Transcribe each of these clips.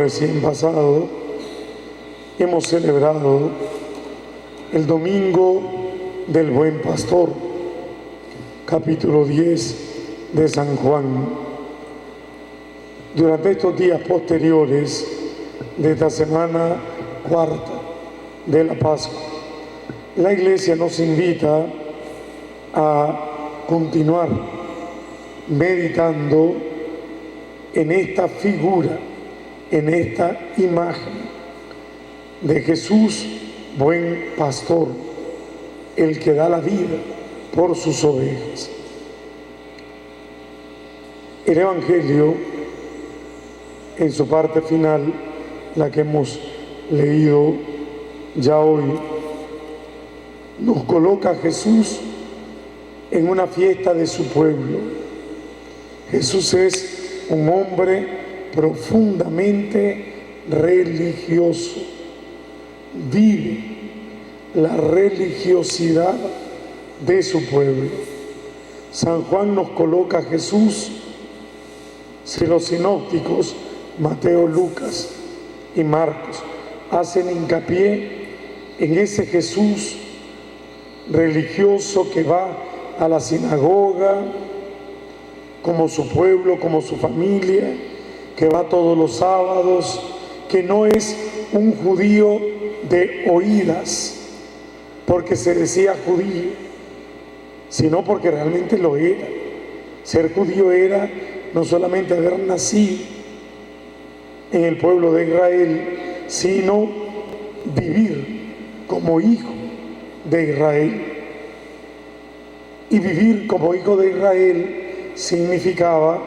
recién pasado hemos celebrado el Domingo del Buen Pastor, capítulo 10 de San Juan. Durante estos días posteriores de esta semana cuarta de la Pascua, la Iglesia nos invita a continuar meditando en esta figura, en esta imagen de Jesús, buen pastor, el que da la vida por sus ovejas. El Evangelio, en su parte final, la que hemos leído ya hoy, nos coloca a Jesús en una fiesta de su pueblo. Jesús es un hombre profundamente religioso. Vive la religiosidad de su pueblo. San Juan nos coloca a Jesús, si los sinópticos, Mateo, Lucas y Marcos, hacen hincapié en ese Jesús religioso que va a la sinagoga, como su pueblo, como su familia, que va todos los sábados, que no es un judío de oídas, porque se decía judío, sino porque realmente lo era. Ser judío era no solamente haber nacido en el pueblo de Israel, sino vivir como hijo de Israel. Y vivir como hijo de Israel significaba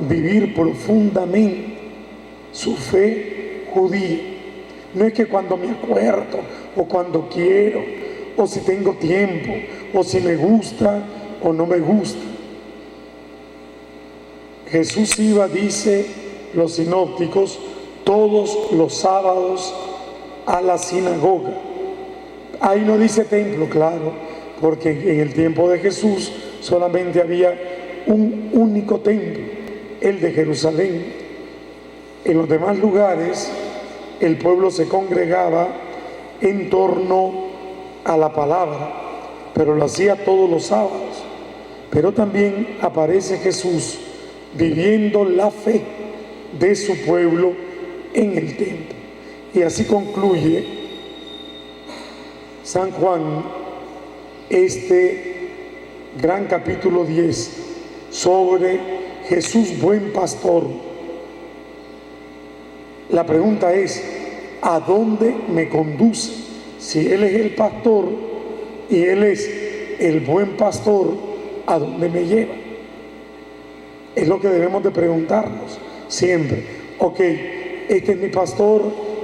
vivir profundamente su fe judía. No es que cuando me acuerdo, o cuando quiero, o si tengo tiempo, o si me gusta o no me gusta. Jesús iba, dice los sinópticos, todos los sábados a la sinagoga. Ahí no dice templo, claro, porque en el tiempo de Jesús solamente había un único templo, el de Jerusalén. En los demás lugares el pueblo se congregaba en torno a la palabra, pero lo hacía todos los sábados. Pero también aparece Jesús viviendo la fe de su pueblo en el templo. Y así concluye San Juan este gran capítulo 10 sobre Jesús buen pastor. La pregunta es, ¿a dónde me conduce? Si Él es el pastor y Él es el buen pastor, ¿a dónde me lleva? Es lo que debemos de preguntarnos siempre. Ok, este es mi pastor,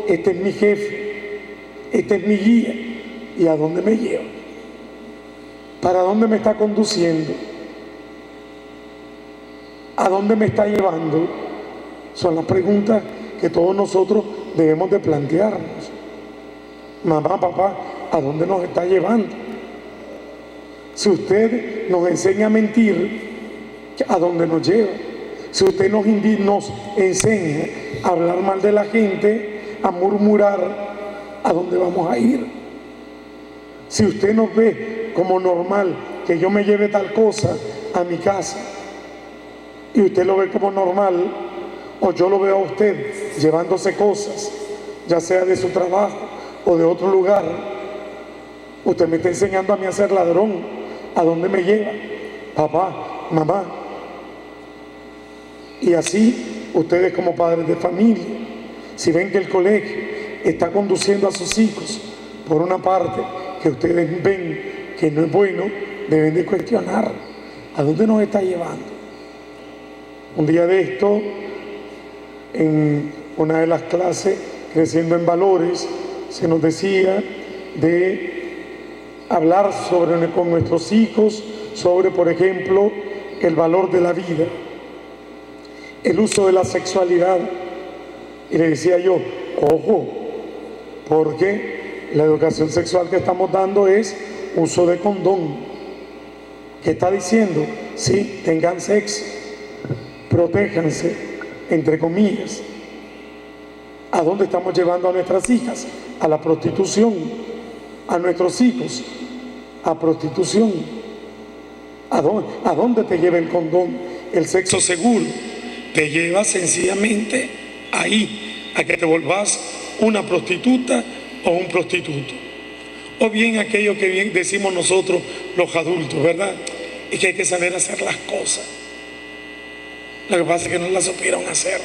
este es mi jefe, este es mi guía, ¿y a dónde me lleva? ¿Para dónde me está conduciendo? ¿A dónde me está llevando? Son las preguntas que todos nosotros debemos de plantearnos. Mamá, papá, ¿a dónde nos está llevando? Si usted nos enseña a mentir, ¿a dónde nos lleva? Si usted nos enseña a hablar mal de la gente, a murmurar, ¿a dónde vamos a ir? Si usted nos ve como normal que yo me lleve tal cosa a mi casa y usted lo ve como normal, o yo lo veo a usted llevándose cosas, ya sea de su trabajo o de otro lugar, usted me está enseñando a mí a ser ladrón. ¿A dónde me lleva? Papá, mamá. Y así ustedes como padres de familia, si ven que el colegio está conduciendo a sus hijos por una parte que ustedes ven que no es bueno, deben de cuestionar ¿a dónde nos está llevando? Un día de esto, en una de las clases, Creciendo en Valores, se nos decía de hablar con nuestros hijos sobre, por ejemplo, el valor de la vida, el uso de la sexualidad. Y le decía yo, ojo, porque la educación sexual que estamos dando es uso de condón. ¿Qué está diciendo? Sí, tengan sexo, protéjanse, entre comillas. ¿A dónde estamos llevando a nuestras hijas? A la prostitución. A nuestros hijos, a prostitución. ¿A dónde te lleva el condón? El sexo seguro te lleva sencillamente ahí, a que te volvás una prostituta o un prostituto. O bien aquello que bien decimos nosotros los adultos, ¿verdad? Es que hay que saber hacer las cosas. Lo que pasa es que no las supieron hacer.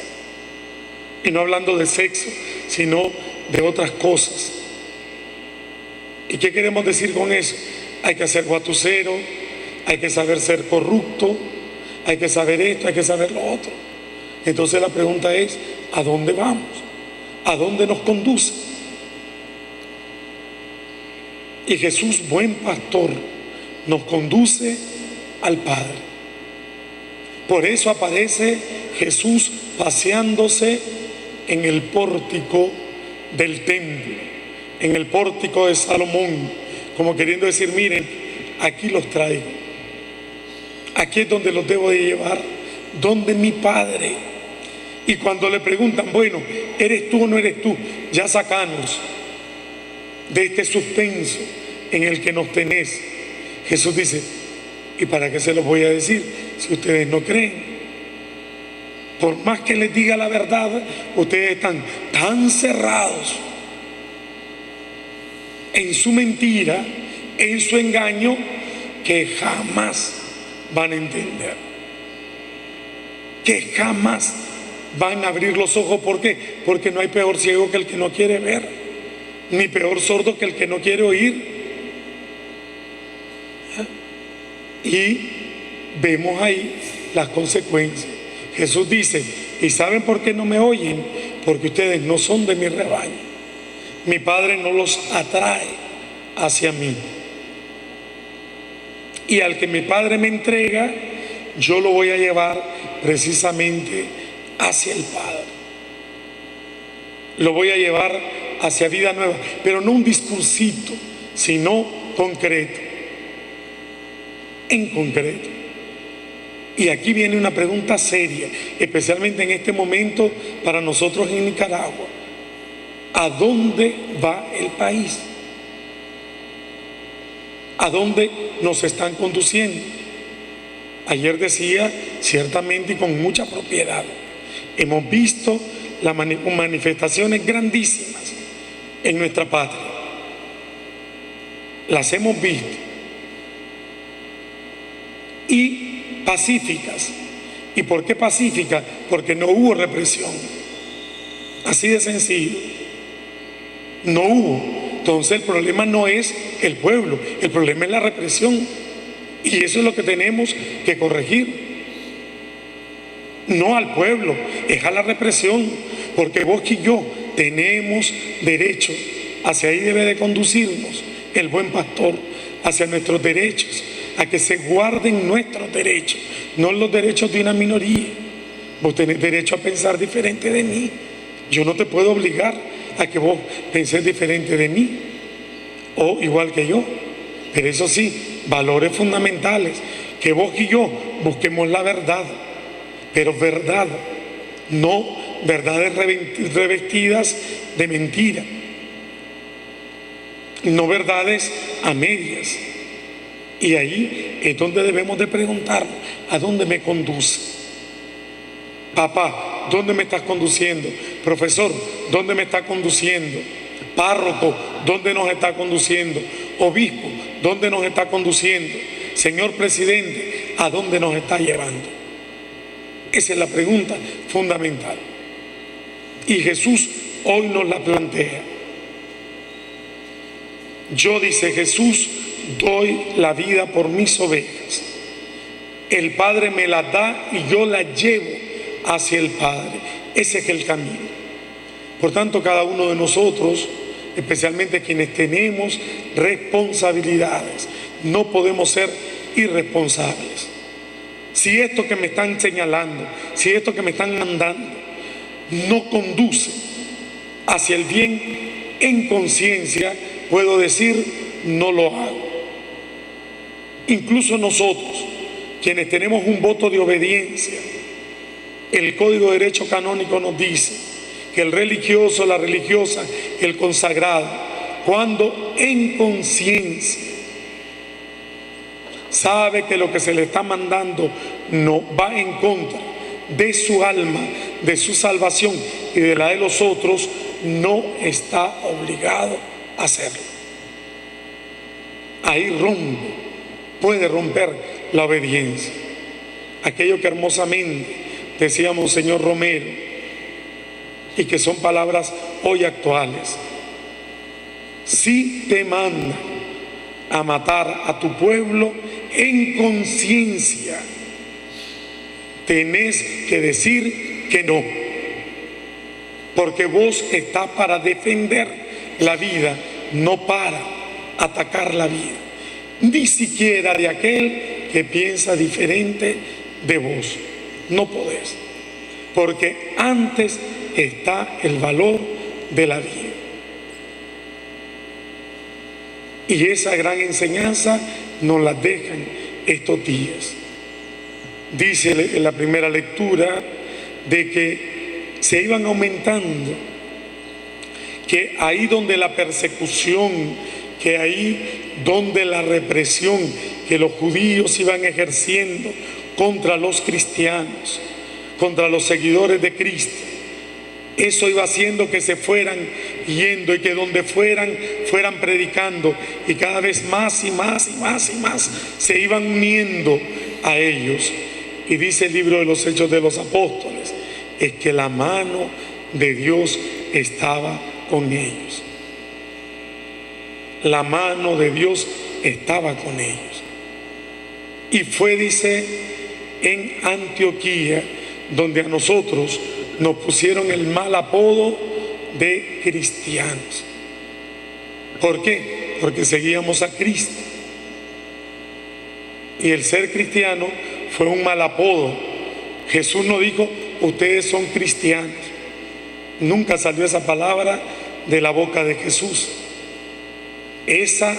Y no hablando de sexo, sino de otras cosas. ¿Y qué queremos decir con eso? Hay que ser guatucero, hay que saber ser corrupto, hay que saber esto, hay que saber lo otro. Entonces la pregunta es, ¿a dónde vamos? ¿A dónde nos conduce? Y Jesús, buen pastor, nos conduce al Padre. Por eso aparece Jesús paseándose en el pórtico del templo, en el pórtico de Salomón, como queriendo decir, miren, aquí los traigo, aquí es donde los debo de llevar, donde mi Padre. Y cuando le preguntan, bueno, ¿eres tú o no eres tú? Ya sacanos de este suspenso en el que nos tenés. Jesús dice, ¿y para qué se los voy a decir si ustedes no creen? Por más que les diga la verdad, ustedes están tan cerrados en su mentira, en su engaño, que jamás van a entender, que jamás van a abrir los ojos. ¿Por qué? Porque no hay peor ciego que el que no quiere ver, ni peor sordo que el que no quiere oír. Y vemos ahí las consecuencias. Jesús dice, ¿y saben por qué no me oyen? Porque ustedes no son de mi rebaño. Mi Padre no los atrae hacia mí. Y al que mi Padre me entrega, yo lo voy a llevar precisamente hacia el Padre. Lo voy a llevar hacia vida nueva, pero no un discursito, sino concreto, en concreto. Y aquí viene una pregunta seria, especialmente en este momento para nosotros en Nicaragua. ¿A dónde va el país? ¿A dónde nos están conduciendo? Ayer decía, ciertamente y con mucha propiedad, hemos visto las manifestaciones grandísimas en nuestra patria. Las hemos visto. Y pacíficas. ¿Y por qué pacíficas? Porque no hubo represión. Así de sencillo. No hubo. Entonces el problema no es el pueblo, el problema es la represión. Y eso es lo que tenemos que corregir. No al pueblo, es a la represión. Porque vos y yo tenemos derecho. Hacia ahí debe de conducirnos el buen pastor, hacia nuestros derechos, a que se guarden nuestros derechos, no los derechos de una minoría. Vos tenés derecho a pensar diferente de mí. Yo no te puedo obligar a que vos penses diferente de mí o igual que yo. Pero eso sí, valores fundamentales, que vos y yo busquemos la verdad, pero verdad, no verdades revestidas de mentira, no verdades a medias. Y ahí es donde debemos de preguntarnos, ¿a dónde me conduce? Papá, ¿dónde me estás conduciendo? Profesor, ¿dónde me está conduciendo? Párroco, ¿dónde nos está conduciendo? Obispo, ¿dónde nos está conduciendo? Señor presidente, ¿a dónde nos está llevando? Esa es la pregunta fundamental. Y Jesús hoy nos la plantea. Yo, dice Jesús, doy la vida por mis ovejas. El Padre me las da y yo las llevo hacia el Padre. Ese es el camino. Por tanto, cada uno de nosotros, especialmente quienes tenemos responsabilidades, no podemos ser irresponsables. Si esto que me están señalando, si esto que me están mandando no conduce hacia el bien en conciencia, puedo decir, no lo hago. Incluso nosotros, quienes tenemos un voto de obediencia, el Código de Derecho Canónico nos dice que el religioso, la religiosa, el consagrado, cuando en conciencia sabe que lo que se le está mandando no va en contra de su alma, de su salvación y de la de los otros, no está obligado a hacerlo. Ahí puede romper la obediencia. Aquello que hermosamente decía Monseñor Romero, y que son palabras hoy actuales: si te manda a matar a tu pueblo en conciencia, tenés que decir que no, porque vos estás para defender la vida, no para atacar la vida, ni siquiera de aquel que piensa diferente de vos. No podés, porque antes está el valor de la vida. Y esa gran enseñanza nos la dejan estos días. Dice en la primera lectura de que se iban aumentando, que ahí donde la persecución, que ahí donde la represión que los judíos iban ejerciendo contra los cristianos, contra los seguidores de Cristo, eso iba haciendo que se fueran yendo y que donde fueran predicando, y cada vez más y más y más y más se iban uniendo a ellos. Y dice el libro de los Hechos de los Apóstoles, es que la mano de Dios estaba con ellos. La mano de Dios estaba con ellos. Y fue, dice, en Antioquía, donde a nosotros nos pusieron el mal apodo de cristianos. ¿Por qué? Porque seguíamos a Cristo. Y el ser cristiano fue un mal apodo. Jesús no dijo, ustedes son cristianos. Nunca salió esa palabra de la boca de Jesús. Esa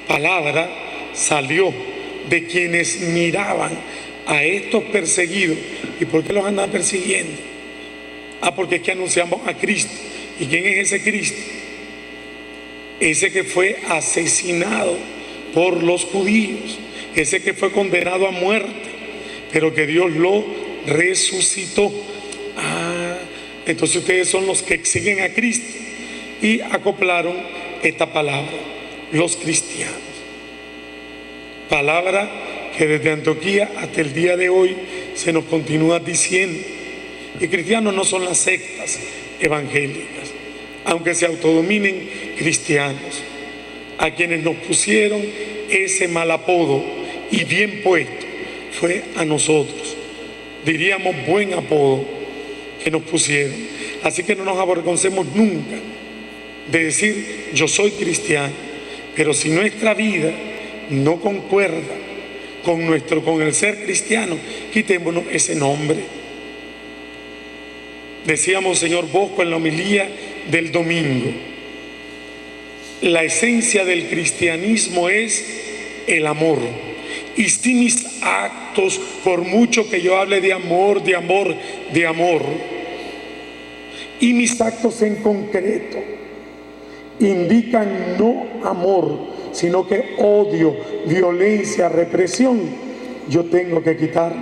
palabra salió de quienes miraban a estos perseguidos. ¿Y por qué los andan persiguiendo? Porque es que anunciamos a Cristo. ¿Y quién es ese Cristo? Ese que fue asesinado por los judíos, ese que fue condenado a muerte, pero que Dios lo resucitó. Entonces ustedes son los que siguen a Cristo, y acoplaron esta palabra, los cristianos. Palabra que desde Antioquía hasta el día de hoy se nos continúa diciendo. Y cristianos no son las sectas evangélicas, aunque se autodominen cristianos. A quienes nos pusieron ese mal apodo, y bien puesto, fue a nosotros. Diríamos buen apodo que nos pusieron. Así que no nos avergoncemos nunca de decir yo soy cristiano, pero si nuestra vida no concuerda con el ser cristiano, quitémonos ese nombre. Decíamos, señor Bosco, en la homilía del domingo, la esencia del cristianismo es el amor. Y si mis actos, por mucho que yo hable de amor, de amor, de amor, y mis actos en concreto indican no amor, sino que odio, violencia, represión, yo tengo que quitar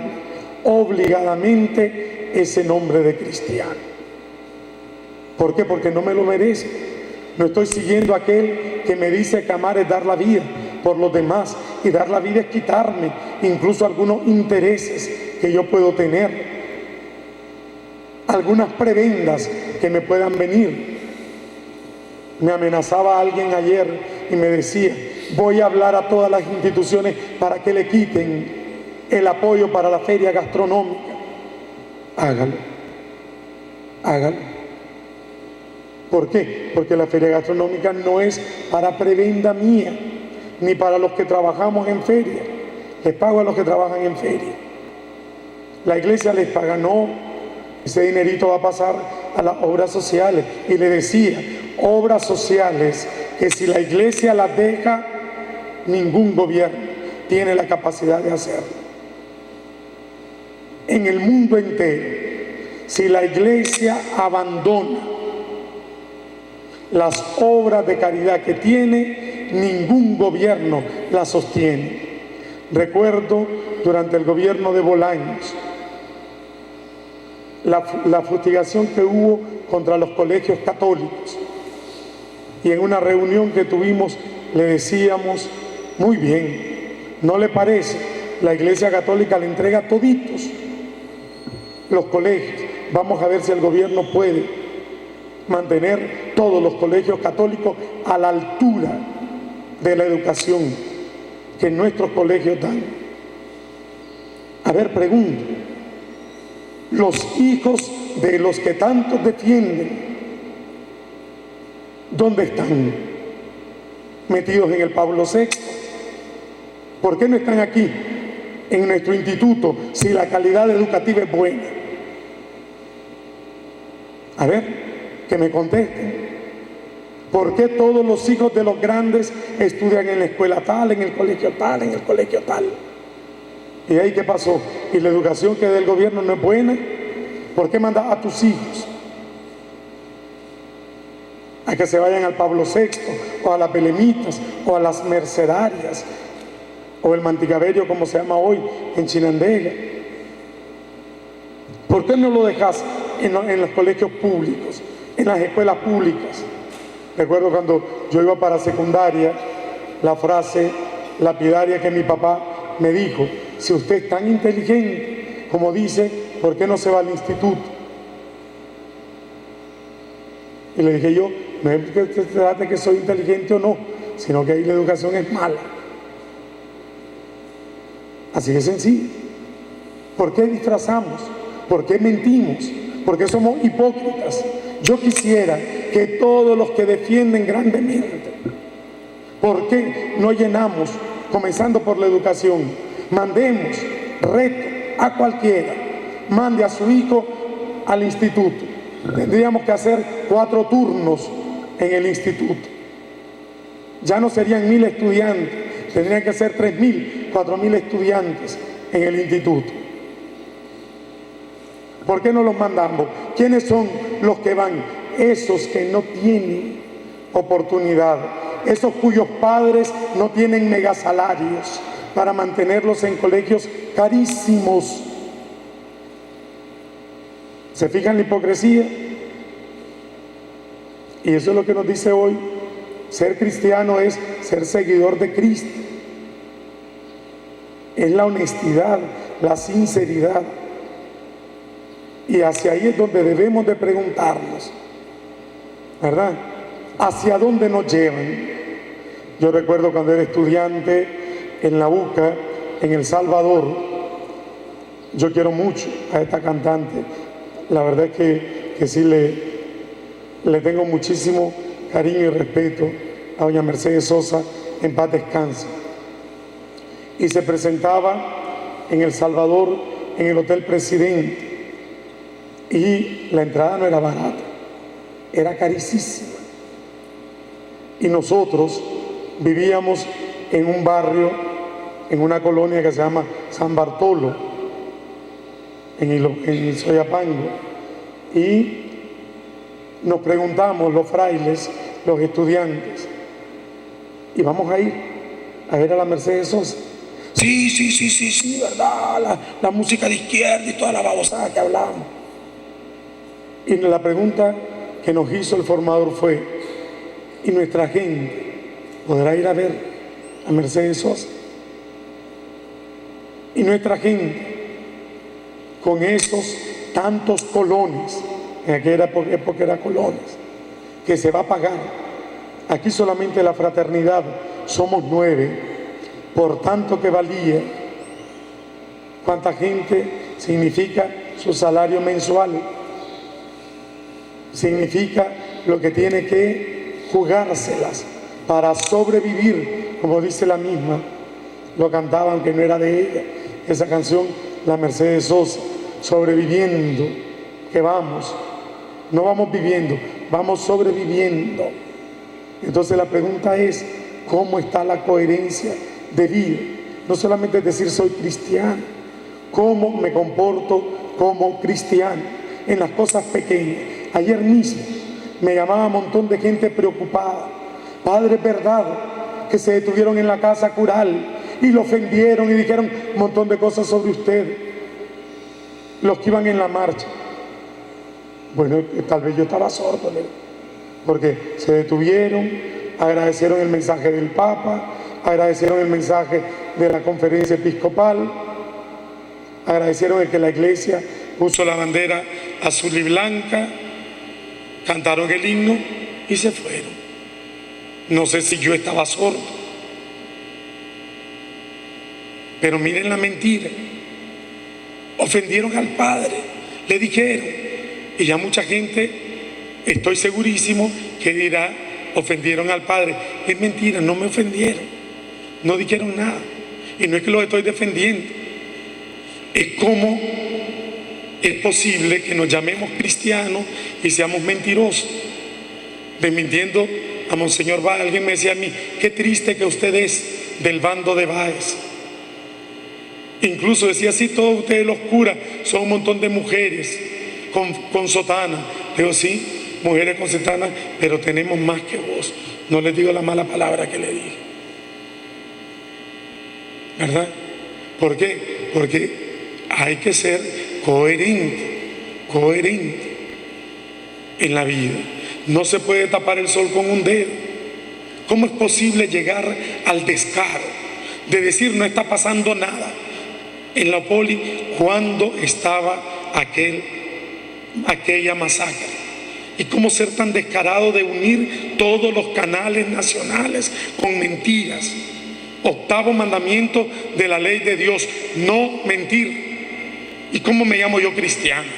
obligadamente ese nombre de cristiano. ¿Por qué? Porque no me lo merezco. No estoy siguiendo a aquel que me dice que amar es dar la vida por los demás, y dar la vida es quitarme incluso algunos intereses que yo puedo tener, algunas prebendas que me puedan venir. Me amenazaba alguien ayer y me decía, voy a hablar a todas las instituciones para que le quiten el apoyo para la feria gastronómica. Hágalo. ¿Por qué? Porque la feria gastronómica no es para prebenda mía, ni para los que trabajamos en feria. Les pago a los que trabajan en feria. La iglesia les paga, no. Ese dinerito va a pasar a las obras sociales. Y le decía, obras sociales que si la iglesia las deja, ningún gobierno tiene la capacidad de hacerlo. En el mundo entero Si la iglesia abandona las obras de caridad que tiene, ningún gobierno la sostiene. Recuerdo durante el gobierno de Bolaños la fustigación que hubo contra los colegios católicos, y en una reunión que tuvimos le decíamos: muy bien, ¿no le parece? La Iglesia Católica le entrega toditos los colegios. Vamos a ver si el gobierno puede mantener todos los colegios católicos a la altura de la educación que nuestros colegios dan. A ver, pregunto, los hijos de los que tantos defienden, ¿dónde están? Metidos en el Pablo VI. ¿Por qué no están aquí en nuestro instituto si la calidad educativa es buena? A ver, que me contesten. ¿Por qué todos los hijos de los grandes estudian en la escuela tal, en el colegio tal, en el colegio tal? ¿Y ahí qué pasó? ¿Y la educación que del gobierno no es buena? ¿Por qué mandas a tus hijos a que se vayan al Pablo VI, o a las Belemitas, o a las Mercedarias, o el Manticaverio, como se llama hoy, en Chinandega? ¿Por qué no lo dejas en los colegios públicos, en las escuelas públicas? Recuerdo cuando yo iba para secundaria, la frase lapidaria que mi papá me dijo: si usted es tan inteligente como dice, ¿por qué no se va al instituto? Y le dije yo: no es que se trate de que soy inteligente o no, sino que ahí la educación es mala. Así de sencillo. ¿Por qué disfrazamos? ¿Por qué mentimos? ¿Por qué somos hipócritas? Yo quisiera que todos los que defienden grandemente, ¿por qué no llenamos, comenzando por la educación? Mandemos reto a cualquiera, mande a su hijo al instituto. Tendríamos que hacer 4 turnos en el instituto. Ya no serían 1000 estudiantes, tendrían que ser 3000, 4000 estudiantes en el instituto. ¿Por qué no los mandamos? ¿Quiénes son los que van? Esos que no tienen oportunidad, esos cuyos padres no tienen megasalarios para mantenerlos en colegios carísimos. ¿Se fijan la hipocresía? Y eso es lo que nos dice hoy. Ser cristiano es ser seguidor de Cristo. Es la honestidad, la sinceridad. Y hacia ahí es donde debemos de preguntarnos, ¿verdad? ¿Hacia dónde nos llevan? Yo recuerdo cuando era estudiante en la UCA, en El Salvador. Yo quiero mucho a esta cantante. La verdad es que sí le tengo muchísimo cariño y respeto a doña Mercedes Sosa, en paz descanse. Y se presentaba en El Salvador, en el Hotel Presidente. Y la entrada no era barata, era carísima. Y nosotros vivíamos en un barrio, en una colonia que se llama San Bartolo, en Soyapango. Y nos preguntamos los frailes, los estudiantes: ¿y vamos a ir a ver a la Mercedes Sosa? Sí, ¿verdad? La música de izquierda y toda la babosada que hablamos. Y la pregunta que nos hizo el formador fue: ¿y nuestra gente podrá ir a ver a Mercedes Sosa? Y nuestra gente, con esos tantos colones, en aquella época era colones, que se va a pagar. Aquí solamente la fraternidad somos 9, por tanto que valía. ¿Cuánta gente significa su salario mensual? Significa lo que tiene que jugárselas para sobrevivir, como dice la misma. Lo cantaba aunque no era de ella, esa canción, la Mercedes Sosa, sobreviviendo, que vamos, no vamos viviendo, vamos sobreviviendo. Entonces la pregunta es: ¿cómo está la coherencia de vida? No solamente decir soy cristiano, ¿cómo me comporto como cristiano? en las cosas pequeñas. Ayer mismo me llamaba un montón de gente preocupada. Padre, es verdad que se detuvieron en la casa Cural y lo ofendieron y dijeron un montón de cosas sobre usted, los que iban en la marcha. Bueno, tal vez yo estaba sordo, ¿no? Porque se detuvieron, agradecieron el mensaje del Papa, agradecieron el mensaje de la conferencia episcopal, agradecieron el que la iglesia puso la bandera azul y blanca, cantaron el himno y se fueron. No sé si yo estaba sordo, pero miren la mentira. Ofendieron al Padre, le dijeron, y ya mucha gente, estoy segurísimo, que dirá, ofendieron al Padre. Es mentira, no me ofendieron, no dijeron nada, y no es que los estoy defendiendo. Es como es posible que nos llamemos cristianos y seamos mentirosos, desmintiendo a Monseñor Báez. Alguien me decía a mí, qué triste que usted es del bando de Báez. Incluso decía, sí, todos ustedes los curas son un montón de mujeres con sotana. Digo, sí, mujeres con sotana, pero tenemos más que vos. No les digo la mala palabra que le dije, ¿verdad? ¿Por qué? Porque hay que ser coherente en la vida. No se puede tapar el sol con un dedo. ¿Cómo es posible llegar al descaro de decir no está pasando nada en la poli cuando estaba aquella masacre? ¿Y cómo ser tan descarado de unir todos los canales nacionales con mentiras? Octavo mandamiento de la ley de Dios, no mentir. ¿Y cómo me llamo yo cristiano?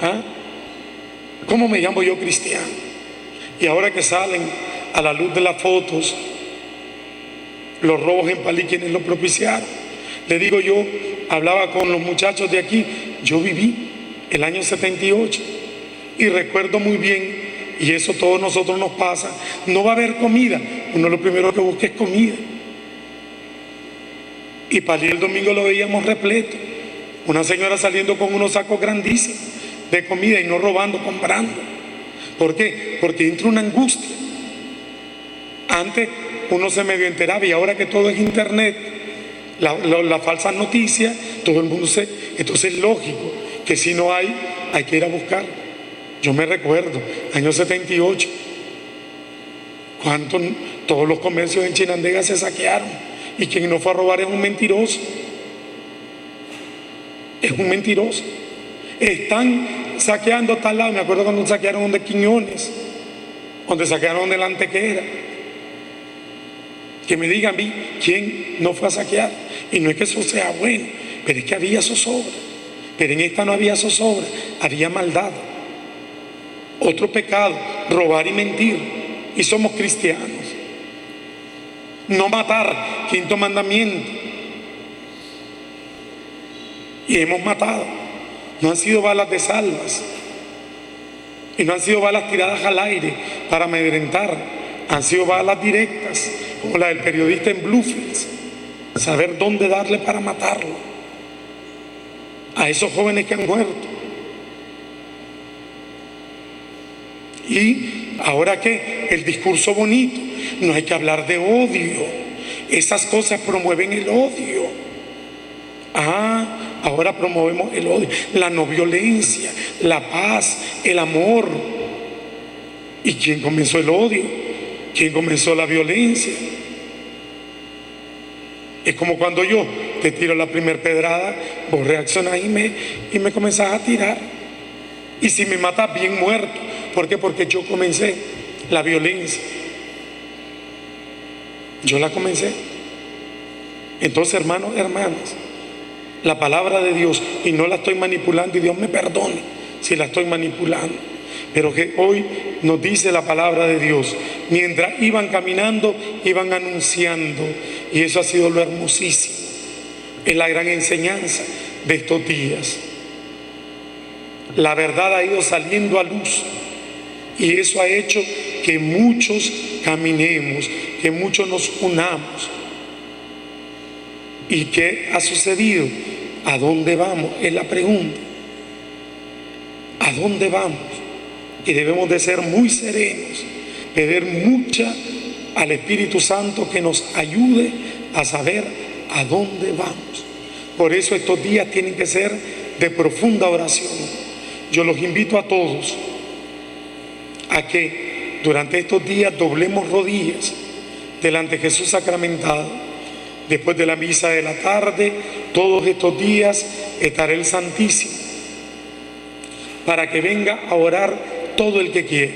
¿Ah? ¿Cómo me llamo yo cristiano? Y ahora que salen a la luz de las fotos los robos en Palí, quienes lo propiciaron, le digo yo, hablaba con los muchachos de aquí, yo viví el año 78 y recuerdo muy bien, y eso a todos nosotros nos pasa, no va a haber comida, uno lo primero que busca es comida. Y Palí el domingo lo veíamos repleto, una señora saliendo con unos sacos grandísimos de comida y no robando, comprando. ¿Por qué? Porque entra una angustia. Antes uno se medio enteraba y ahora que todo es internet, la falsa noticia, todo el mundo se... Entonces es lógico que si no hay que ir a buscar. Yo me recuerdo, año 78, cuando todos los comercios en Chinandega se saquearon y quien no fue a robar es un mentiroso. Es un mentiroso. Están saqueando tal lado. Me acuerdo cuando saquearon donde Quiñones, donde saquearon donde la Antequera. Que me digan a mí quién no fue a saquear. Y no es que eso sea bueno, pero es que había zozobra. Pero en esta no había zozobra, había maldad. Otro pecado, robar y mentir. Y somos cristianos. No matar, quinto mandamiento. Y hemos matado. No han sido balas de salvas y no han sido balas tiradas al aire para amedrentar, han sido balas directas, como la del periodista en Bluefields. Saber dónde darle para matarlo a esos jóvenes que han muerto. Y ahora que el discurso bonito, no hay que hablar de odio, esas cosas promueven el odio. Ahora promovemos el odio, la no violencia, la paz, el amor. ¿Y quién comenzó el odio? ¿Quién comenzó la violencia? Es como cuando yo te tiro la primera pedrada, vos reaccionás y me comenzás a tirar. Y si me matas, bien muerto. ¿Por qué? Porque yo comencé la violencia. Yo la comencé. Entonces, hermanos, hermanas, la palabra de Dios, y no la estoy manipulando, y Dios me perdone si la estoy manipulando, pero que hoy nos dice la palabra de Dios, mientras iban caminando, iban anunciando, y eso ha sido lo hermosísimo, es la gran enseñanza de estos días. La verdad ha ido saliendo a luz, y eso ha hecho que muchos caminemos, que muchos nos unamos. ¿Y qué ha sucedido? ¿A dónde vamos? Es la pregunta. a dónde vamos. Y debemos de ser muy serenos, pedir mucha al Espíritu Santo que nos ayude a saber a dónde vamos. Por eso estos días tienen que ser de profunda oración. Yo los invito a todos a que durante estos días doblemos rodillas delante de Jesús sacramentado. Después de la misa de la tarde, todos estos días estará el Santísimo para que venga a orar todo el que quiera.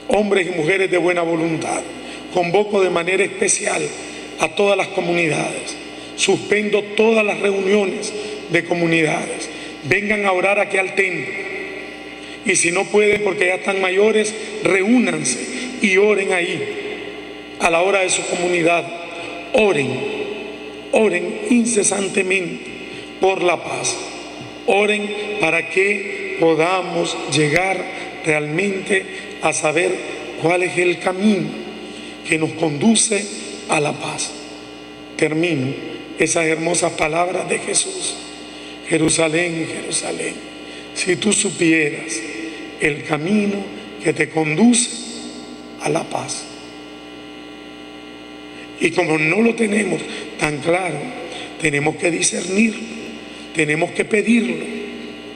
Hombres y mujeres de buena voluntad, convoco de manera especial a todas las comunidades. Suspendo todas las reuniones de comunidades. Vengan a orar aquí al templo. Y si no pueden porque ya están mayores, reúnanse y oren ahí, a la hora de su comunidad. Oren incesantemente por la paz. Oren para que podamos llegar realmente a saber cuál es el camino que nos conduce a la paz. Termino esas hermosas palabras de Jesús. Jerusalén, Jerusalén, si tú supieras el camino que te conduce a la paz. Y como no lo tenemos tan claro, tenemos que discernirlo, tenemos que pedirlo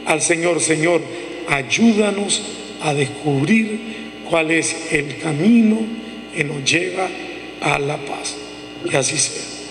al Señor. Señor, ayúdanos a descubrir cuál es el camino que nos lleva a la paz. Que así sea.